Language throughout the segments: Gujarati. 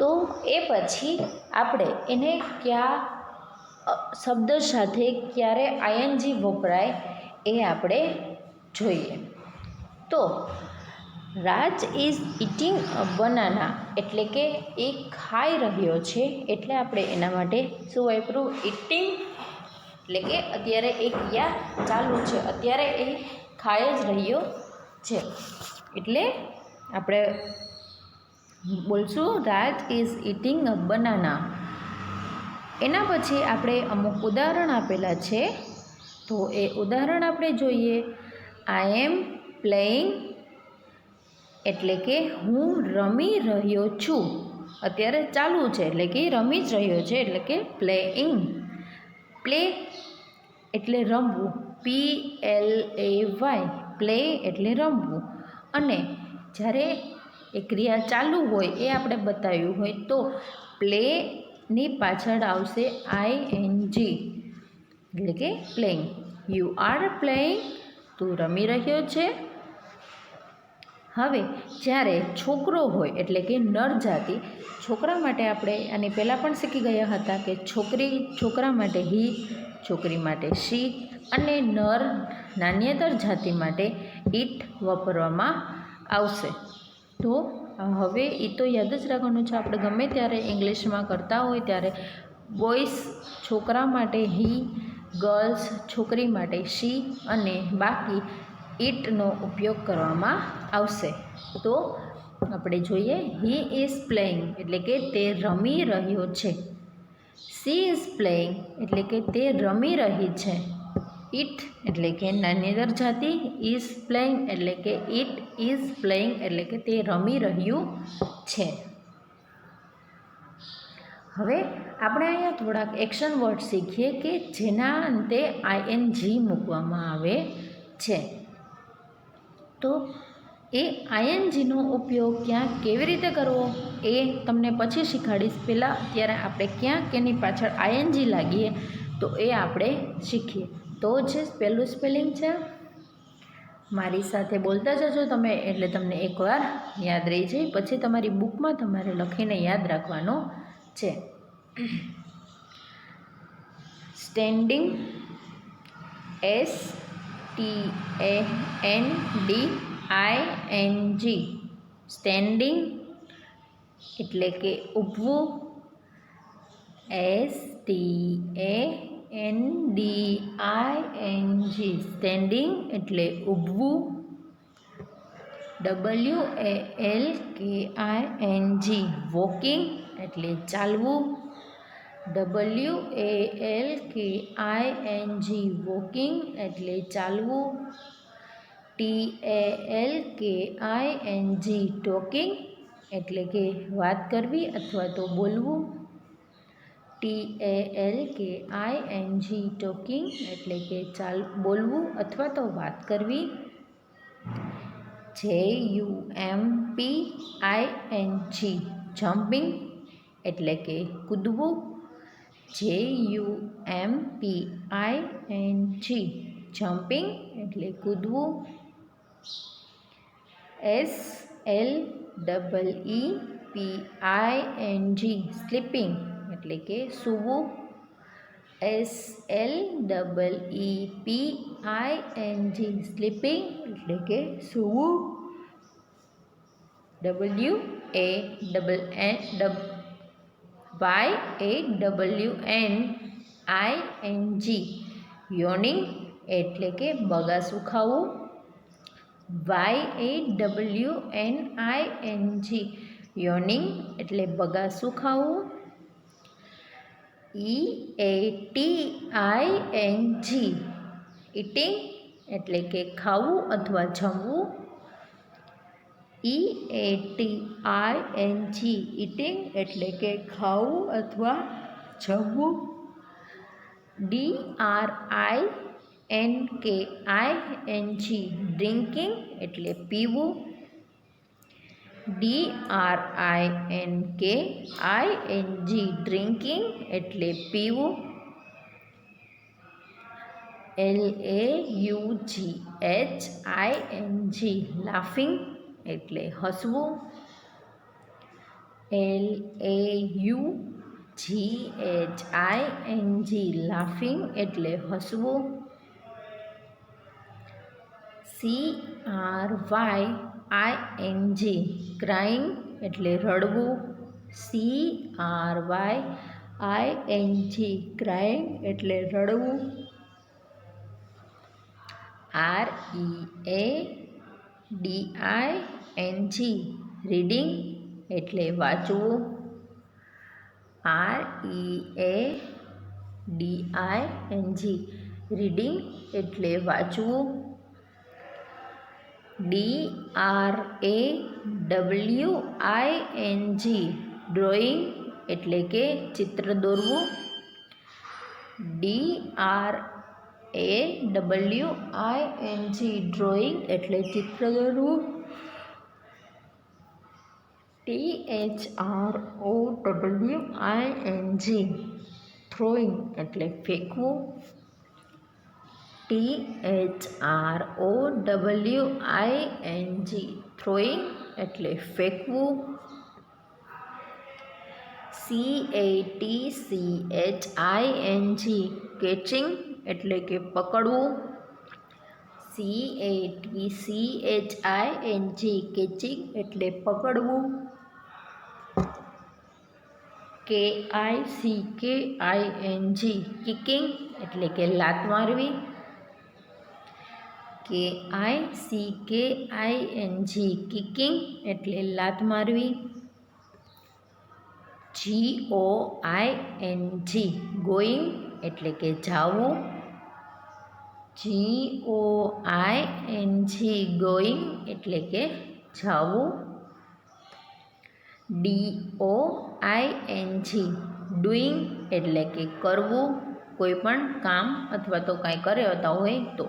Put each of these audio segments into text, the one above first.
તો એ પછી આપણે એને કયા શબ્દ સાથે ક્યારે આઈએનજી વપરાય એ આપણે જોઈએ. તો રાજ ઇઝ ઇટિંગ અ બનાના એટલે કે એ ખાઈ રહ્યો છે, એટલે આપણે એના માટે શું વાપર્યું? ઇટિંગ, એટલે કે અત્યારે એ ક્રિયા ચાલુ છે, અત્યારે એ ખાઈ જ રહ્યો છે, એટલે આપણે બોલશું રાજ ઇઝ ઇટિંગ અ બનાના. એના પછી આપણે અમુક ઉદાહરણ આપેલા છે, તો એ ઉદાહરણ આપણે જોઈએ. આઈ એમ પ્લેઇંગ એટલે કે હું રમી રહ્યો છું, અત્યારે ચાલુ છે એટલે કે રમી જ રહ્યો છે, એટલે કે પ્લેઇંગ. પ્લે એટલે રમવું, PLAY, પ્લે એટલે રમવું. અને જ્યારે એ ક્રિયા ચાલુ હોય એ આપણે બતાવ્યું હોય તો પ્લેની પાછળ આવશે ING, એટલે કે પ્લેઇંગ. યુ આર પ્લેઇંગ, તું રમી રહ્યો છે. હવે જ્યારે છોકરો હોય એટલે કે નર જાતિ, છોકરા માટે આપણે આની પહેલાં પણ શીખી ગયા હતા કે છોકરા માટે હી, છોકરી માટે શી, અને નર નાન્યતર જાતિ માટે ઇટ વાપરવામાં આવશે. તો હવે એ તો યાદ જ રાખવાનું છે, આપણે ગમે ત્યારે ઇંગ્લિશમાં કરતા હોય ત્યારે બોયઝ છોકરા માટે હી, ગર્લ્સ છોકરી માટે શી, અને બાકી ઇટનો ઉપયોગ કરવામાં આવશે. તો આપણે જોઈએ, હી ઇઝ પ્લેઇંગ એટલે કે તે રમી રહ્યો છે. સી ઇઝ પ્લેઇંગ એટલે કે તે રમી રહી છે. ઇટ એટલે કે નાન્યતર જાતિ, ઇઝ પ્લેઇંગ એટલે કે ઇટ ઇઝ પ્લેઇંગ એટલે કે તે રમી રહ્યું છે. હવે આપણે અહીંયા થોડાક એક્શન વર્ડ શીખીએ કે જેના અંતે ING મૂકવામાં આવે છે. તો એ INGનો ઉપયોગ ક્યાં કેવી રીતે કરવો એ તમને પછી શીખવાડીશ. પહેલાં અત્યારે આપણે ક્યાંક એની પાછળ ING લાગીએ તો એ આપણે શીખીએ. તો જે પહેલું સ્પેલિંગ છે, મારી સાથે બોલતા જજો તમે, એટલે તમને એકવાર યાદ રહી જાય. પછી તમારી બુકમાં તમારે લખીને યાદ રાખવાનો છે. સ્ટેન્ડિંગ, STANDING, સ્ટેન્ડિંગ એટલે કે ઊભવું, STANDING, સ્ટેન્ડિંગ એટલે ઊભવું. WALKING, વોકિંગ એટલે ચાલવું. WALKING, વોકિંગ એટલે ચાલવું. TALKING, ટોકિંગ એટલે કે વાત કરવી અથવા તો બોલવું. TALKING, ટોકિંગ એટલે કે બોલવું અથવા તો વાત કરવી. JUMPING, જમ્પિંગ એટલે કે કૂદવું. JUMPING, જમ્પિંગ એટલે કૂદવું. SLEEPING, સ્લીપિંગ એટલે કે સૂવું. SLEEPING, સ્લીપિંગ એટલે કે સૂવું. YAWNING, યોનિંગ એટલે કે બગાસું ખાવું. YAWNING, યોનિંગ એટલે બગાસું ખાવું. EATING, ઇટિંગ એટલે કે ખાવું અથવા જમવું. EATING, ઇટિંગ એટલે કે ખાવું અથવા જમવું. DRINKING, ડ્રિંકિંગ એટલે પીવું. DRINKING, ડ્રિંકિંગ એટલે પીવું. LAUGHING, લાફિંગ એટલે હસવું. LAUGHING લાફિંગ એટલે હસવું. CRYING ક્રાઇંગ એટલે રડવું. CRYING ક્રાઇંગ એટલે રડવું. READING રીડિંગ એટલે વાંચવું. READING રીડિંગ એટલે વાંચવું. DRAWING ડ્રોઈંગ એટલે કે ચિત્ર દોરવું. DRAWING ડ્રોઈંગ એટલે ચિત્ર દોરવું. THROWING થ્રોઈંગ એટલે ફેંકવું. THROWING થ્રોઈંગ એટલે ફેંકવું. CATCHING કેચિંગ એટલે કે પકડવું. CATCHING કેચિંગ એટલે પકડવું. KICKING કિકિંગ એટલે કે લાત મારવી. KICKING કિકિંગ એટલે લાત મારવી. GOING ગોઈંગ એટલે કે જાવું. GOING ગોઈંગ એટલે કે જાવું. DOING ડુઈંગ એટલે કે કરવું. કોઈ પણ કામ અથવા તો કાંઈ કરતા હોય તો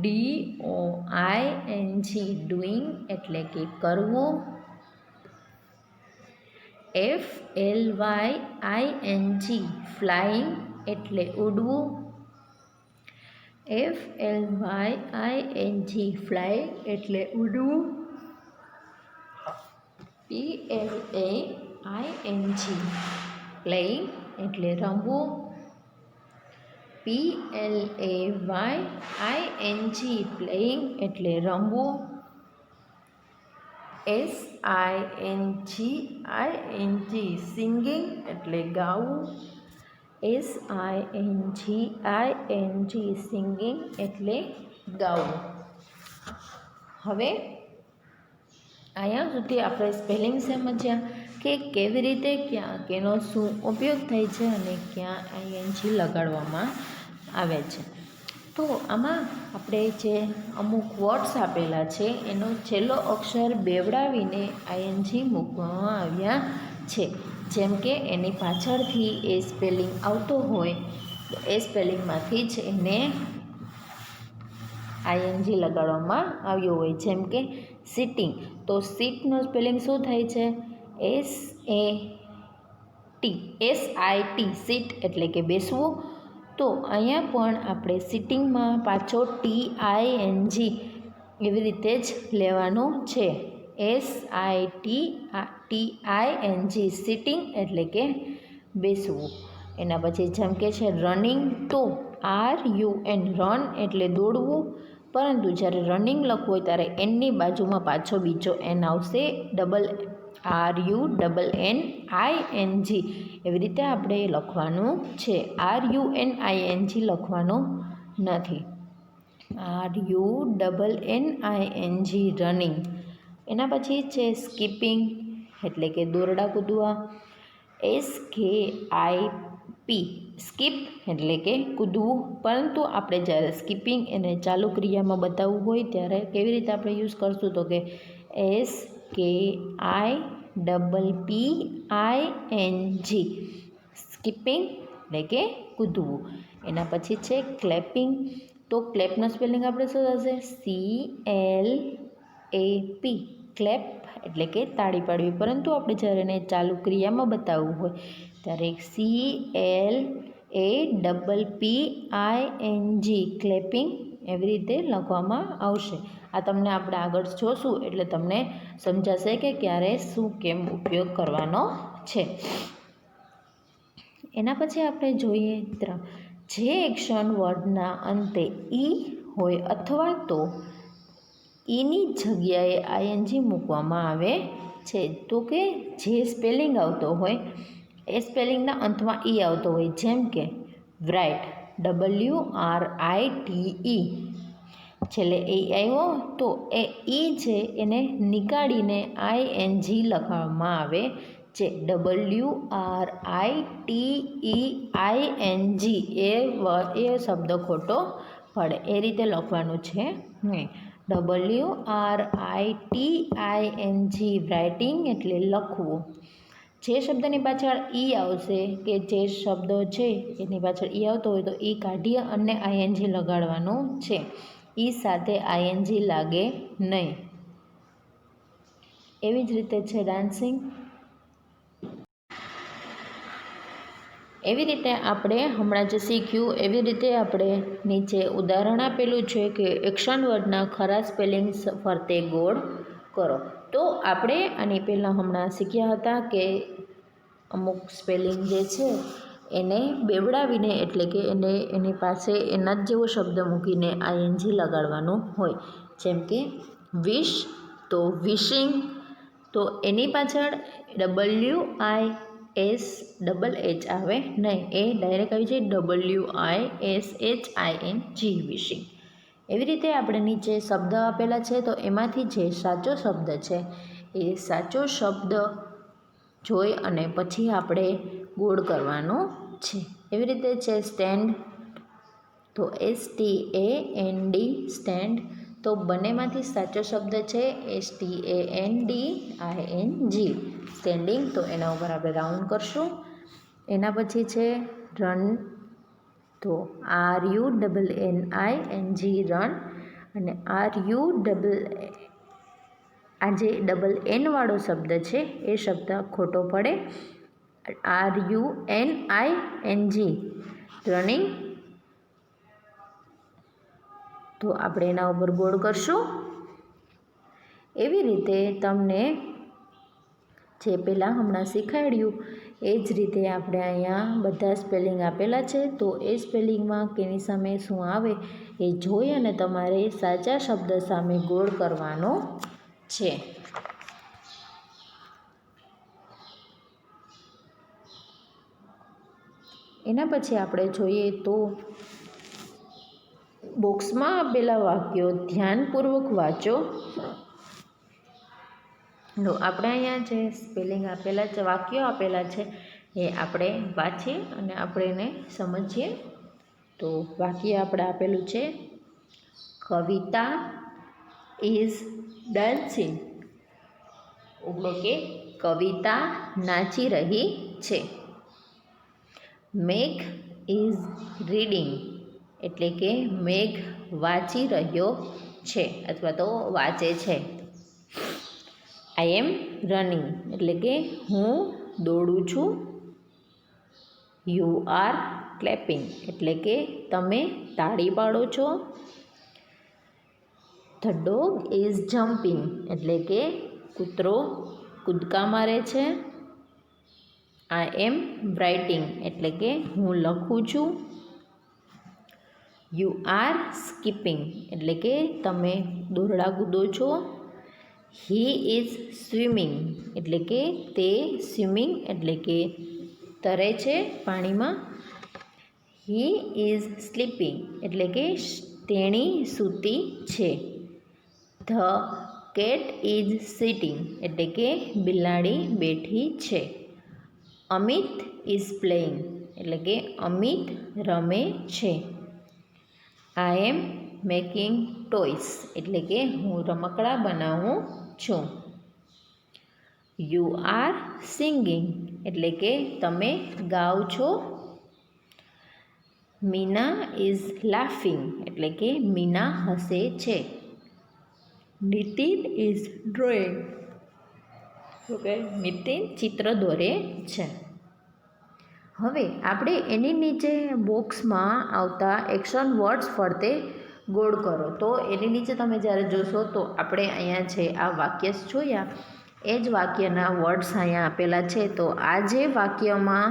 DOING ડુઈંગ એટલે કે કરવું. FLYING ફ્લાઇંગ એટલે ઉડવું. FLYING ફ્લાઇંગ એટલે ઉડવું. PLAING પ્લેઇંગ એટલે રમવું. PLAYING પ્લેઇંગ એટલે રમવું. SINGING સિંગિંગ એટલે ગાવું. SINGING સિંગિંગ એટલે ગાવું. હવે અહીંયા સુધી આપણે સ્પેલિંગ સમજ્યા કે કેવી રીતે ક્યાં કેનો શું ઉપયોગ થાય છે અને ક્યાં ING લગાડવામાં આવે છે. તો આમાં આપણે જે અમુક વર્ડ્સ આપેલા છે એનો છેલ્લો અક્ષર બેવડાવીને ING મૂકવામાં આવ્યા છે. જેમ કે એની પાછળથી એ સ્પેલિંગ આવતો હોય તો એ સ્પેલિંગમાંથી જ એને ING લગાડવામાં આવ્યો હોય. જેમ કે સિટિંગ, તો સીટનો સ્પેલિંગ શું થાય છે? SIT સીટ એટલે કે બેસવું. તો અહીંયા પણ આપણે સિટિંગમાં પાછો TING એવી રીતે જ લેવાનું છે. SITING સિટિંગ એટલે કે બેસવું. એના પછી જેમ કે છે રનિંગ, તો RUN રન એટલે દોડવું. પરંતુ જ્યારે રનિંગ લખવું હોય ત્યારે એનની બાજુમાં પાછો બીજો એન આવશે. RUNNING એવી રીતે આપણે લખવાનું છે. RUNING લખવાનું નથી. RUNNING running. એના પછી છે સ્કીપિંગ એટલે કે દોરડા કૂદવા. SKIP સ્કીપ એટલે કે કૂદવું. પરંતુ આપણે જ્યારે સ્કીપિંગ એને ચાલુ ક્રિયામાં બતાવવું હોય ત્યારે કેવી રીતે આપણે યુઝ કરશું? તો કે SKIPPING સ્કીપિંગ એટલે કે કૂદવું. એના પછી છે ક્લેપિંગ, તો ક્લેપનો સ્પેલિંગ આપણે શું થશે? CLAP ક્લેપ એટલે કે તાળી પાડવી. પરંતુ આપણે જ્યારે એને ચાલુ ક્રિયામાં બતાવવું હોય ત્યારે CLAPPING ક્લેપિંગ એવી રીતે લખવામાં આવશે. આ તમને આપણે આગળ જોશું એટલે તમને સમજાશે કે ક્યારે શું કેમ ઉપયોગ કરવાનો છે. એના પછી આપણે જોઈએ જે એક્શન વર્ડના અંતે ઈ હોય અથવા તો ઈની જગ્યાએ આઈએનજી મૂકવામાં આવે છે. તો કે જે સ્પેલિંગ આવતો હોય એ સ્પેલિંગના અંતમાં ઈ આવતો હોય, જેમ કે વ્રાઇટ WRITE છેલ્લે એ આવ્યો તો એ ઈ છે એને નીકાળીને ING લખવામાં આવે છે. WRITEING એ શબ્દ ખોટો પડે, એ રીતે લખવાનું છે નહીં. WRITING રાઇટિંગ એટલે લખવું. જે શબ્દની પાછળ ઈ આવશે કે જે શબ્દો છે એની પાછળ ઈ આવતો હોય તો ઈ કાઢી અને ING લગાડવાનું છે. ઈ સાથે ING લાગે નહીં. એવી જ રીતે છે ડાન્સિંગ. એવી રીતે આપણે હમણાં જે શીખ્યું એવી રીતે આપણે નીચે ઉદાહરણ આપેલું છે કે એક્શન વર્ડના ખરા સ્પેલિંગ ફરતે ગોળ કરો. તો આપણે આની પહેલાં હમણાં શીખ્યા હતા કે અમુક સ્પેલિંગ જે છે એને બેવડાવીને એટલે કે એની પાસે એના જ જેવો શબ્દ મૂકીને ING લગાડવાનું હોય. જેમ કે વિશ તો વિશિંગ, તો એની પાછળ WISH આવે નહીં, એ ડાયરેક્ટ આવી જાય WISHING વિશિંગ. એવી રીતે આપણે નીચે શબ્દ આપેલા છે તો એમાંથી જે સાચો શબ્દ છે એ સાચો શબ્દ જોઈ અને પછી આપણે ગોળ કરવાનું છે. એવી રીતે છે સ્ટેન્ડ, તો STAND સ્ટેન્ડ, તો બંનેમાંથી સાચો શબ્દ છે STANDING સ્ટેન્ડિંગ, તો એના ઉપર આપણે રાઉન્ડ કરશું. એના પછી છે રન, તો RUNNING રન, અને આ જે N વાળો શબ્દ છે એ શબ્દ ખોટો પડે. RUNING રનિંગ, તો આપણે એના ઉપર ગોળ કરશું. એવી રીતે તમને જે પહેલાં હમણાં શીખવાડ્યું એ જ રીતે આપણે અહીંયા બધા સ્પેલિંગ આપેલા છે, તો એ સ્પેલિંગમાં કેની સામે શું આવે એ જોઈ અને તમારે સાચા શબ્દ સામે ગોળ કરવાનો છે. એના પછી આપણે જોઈએ તો બોક્સમાં આપેલા વાક્યો ધ્યાનપૂર્વક વાંચો. તો આપણે અહીંયા જે સ્પેલિંગ આપેલા છે, વાક્યો આપેલા છે એ આપણે વાંચીએ અને આપણે એને સમજીએ. તો વાક્ય આપણે આપેલું છે કવિતા ઇઝ ડાન્સિંગ, એટલે કે કવિતા નાચી રહી છે. મેઘ ઇઝ રીડિંગ, એટલે કે મેઘ વાંચી રહ્યો છે અથવા તો વાંચે છે. આઈ એમ રનિંગ, એટલે કે હું દોડું છું. યુ આર ક્લેપિંગ, એટલે કે તમે તાળી પાડો છો. ધ ડોગ ઇઝ જમ્પિંગ, એટલે કે કૂતરો કૂદકા મારે છે. આઈ એમ રાઇટિંગ, એટલે કે હું લખું છું. યુ આર સ્કીપિંગ, એટલે કે તમે દોરડા કૂદો છો. હી ઇઝ સ્વિમિંગ, એટલે કે તે સ્વિમિંગ એટલે કે તરે છે પાણીમાં. હી ઇઝ સ્લીપિંગ, એટલે કે તેણી સૂતી છે. ધ કેટ ઇઝ સિટિંગ, એટલે કે બિલાડી બેઠી છે. અમિત ઇઝ પ્લેઇંગ, એટલે કે અમિત રમે છે. આઈ એમ મેકિંગ ટોયસ, એટલે કે હું રમકડા બનાવું છું. યુ આર સિંગિંગ, એટલે કે તમે ગાઓ છો. મીના ઇઝ લાફિંગ, એટલે કે મીના હસે છે. Nitin is drawing, okay Nitin ચિત્ર દોરે છે. હવે આપણે એની નીચે બોક્સમાં આવતા એક્શન વર્ડ્સ ફરતે ગોળ કરો. તો એની નીચે તમે જ્યારે જોશો તો આપણે અહીંયા છે આ વાક્ય જોયા, એ જ વાક્યના વર્ડ્સ અહીંયા આપેલા છે. તો આ જે વાક્યમાં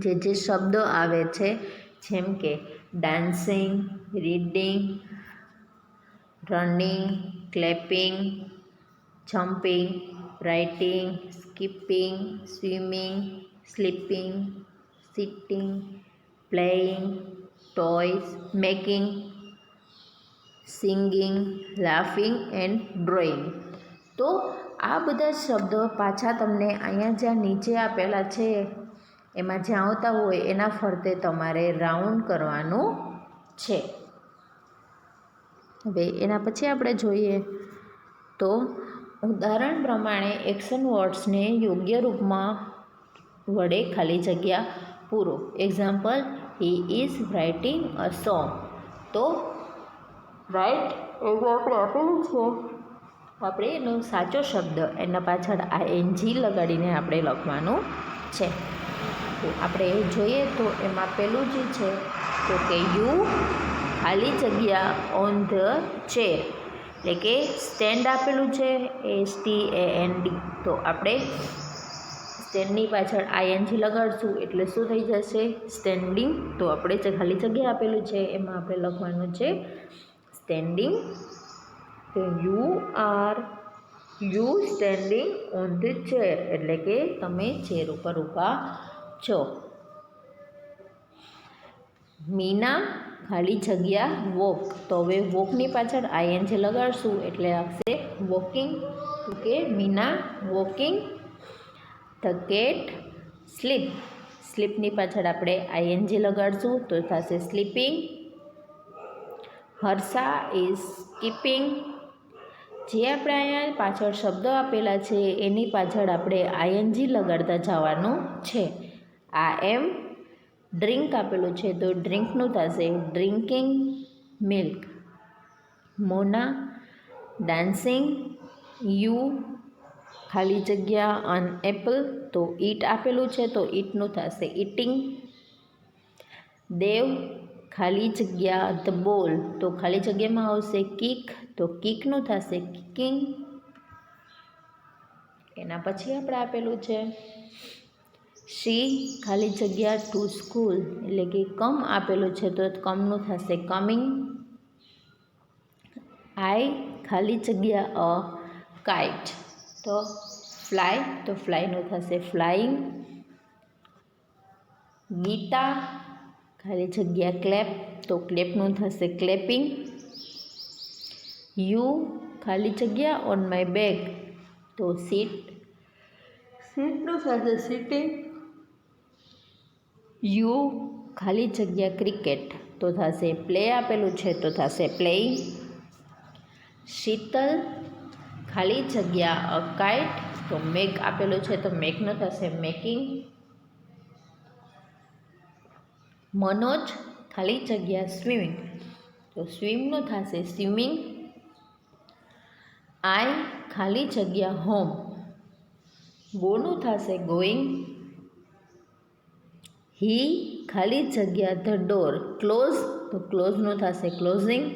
જે શબ્દ આવે છે, જેમ કે dancing, reading, running, clapping, jumping, writing, skipping, swimming, sleeping, sitting, playing, toys, making, singing, laughing and drawing. તો આ બધા શબ્દો પાછા તમને અહીંયા જ્યાં નીચે આપેલા છે એમાં જ્યાં આવતા હોય એના ફરતે તમારે રાઉન્ડ કરવાનું છે. હવે એના પછી આપણે જોઈએ તો ઉદાહરણ પ્રમાણે એક્શન વર્ડ્સને યોગ્ય રૂપમાં વડે ખાલી જગ્યા પૂરો. Example, he is writing a song. તો રાઇટ એવું આપણે આપેલું છે, આપણે એનો સાચો શબ્દ એના પાછળ ING લગાડીને આપણે લખવાનું છે. તો આપણે જોઈએ તો એમાં પેલું જે છે તો કે યુ ખાલી જગ્યા ઓન ધ ચેર, એટલે કે સ્ટેન્ડ આપેલું છે STAND. તો આપણે સ્ટેન્ડની પાછળ ING લગાડશું એટલે શું થઈ જશે? સ્ટેન્ડિંગ. તો આપણે જે ખાલી જગ્યા આપેલું છે એમાં આપણે લખવાનું છે સ્ટેન્ડિંગ. તો you standing on the chair, એટલે કે તમે ચેર ઉપર ઊભા છો. મીના ખાલી જગ્યા વોક. તો હવે વોકની પાછળ ING લગાડશું એટલે આવશે વોકિંગ. તો કે Meena walking. The cat sleep. સ્લીપની પાછળ આપણે ING લગાડશું તો થશે સ્લીપિંગ. Harsha is skipping. જે આપણે અહીંયા પાછળ શબ્દો આપેલા છે એની પાછળ આપણે ING લગાડતા જવાનું છે. એમ ડ્રિંક આપેલું છે તો ડ્રિંકનું થશે drinking milk. Mona dancing. You ખાલી જગ્યા અન એપલ. તો ઈટ આપેલું છે તો ઈટનું થશે ઈટિંગ. દેવ ખાલી જગ્યા ધ બોલ. તો ખાલી જગ્યામાં આવશે કિક. તો કિકનું થશે કિકિંગ. એના પછી આપણે આપેલું છે શી ખાલી જગ્યા ટુ સ્કૂલ, એટલે કે કમ આપેલું છે તો કમનું થશે કમિંગ. આઈ ખાલી જગ્યા અ કાઇટ. તો ફ્લાય. તો ફ્લાયનું થશે ફ્લાઇંગ. ગીતા ખાલી જગ્યા ક્લેપ. તો ક્લેપનું થશે ક્લેપિંગ. યુ ખાલી જગ્યા ઓન માય બેગ. તો સીટ. સીટનું થશે સિટિંગ. યુ ખાલી જગ્યા ક્રિકેટ. તો થશે પ્લે આપેલું છે તો થશે પ્લેઇંગ. શીતલ ખાલી જગ્યા અ કાઇટ. તો મેક આપેલું છે તો મેકનું થશે મેકિંગ. મનોજ ખાલી જગ્યા સ્વિમિંગ. તો સ્વિમનું થશે સ્વિમિંગ. આઈ ખાલી જગ્યા હોમ. ગોનું થશે ગોઈંગ. હી ખાલી જગ્યા ધ ડોર. ક્લોઝ. તો ક્લોઝનું થશે ક્લોઝિંગ.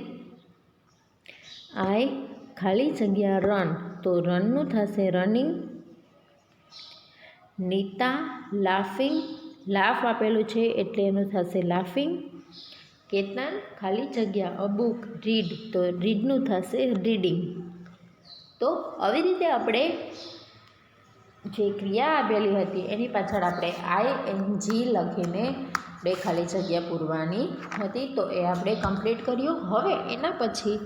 આઈ ખાલી જગ્યા રન. તો રનનું થશે રનિંગ. નીતા લાફિંગ. લાફ આપેલું છે એટલે એનું થશે લાફિંગ. કેતન ખાલી જગ્યા અ બુક રીડ. તો રીડનું થશે રીડિંગ. તો આવી રીતે આપણે જે ક્રિયા આપેલી હતી એની પાછળ આપણે ING લખીને આપણે ખાલી જગ્યા પૂરવાની હતી. તો એ આપણે કમ્પ્લીટ કર્યું. હવે એના પછી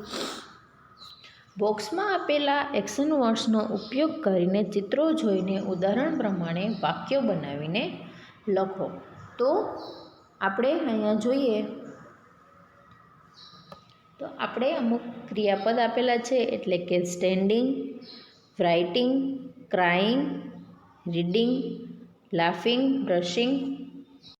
બોક્સમાં આપેલા એક્શન વર્ડ્સનો ઉપયોગ કરીને ચિત્રો જોઈને ઉદાહરણ પ્રમાણે વાક્યો બનાવીને લખો. તો આપણે અહીંયા જોઈએ તો આપણે અમુક ક્રિયાપદ આપેલા છે, એટલે કે standing, writing, crying, reading, laughing, brushing,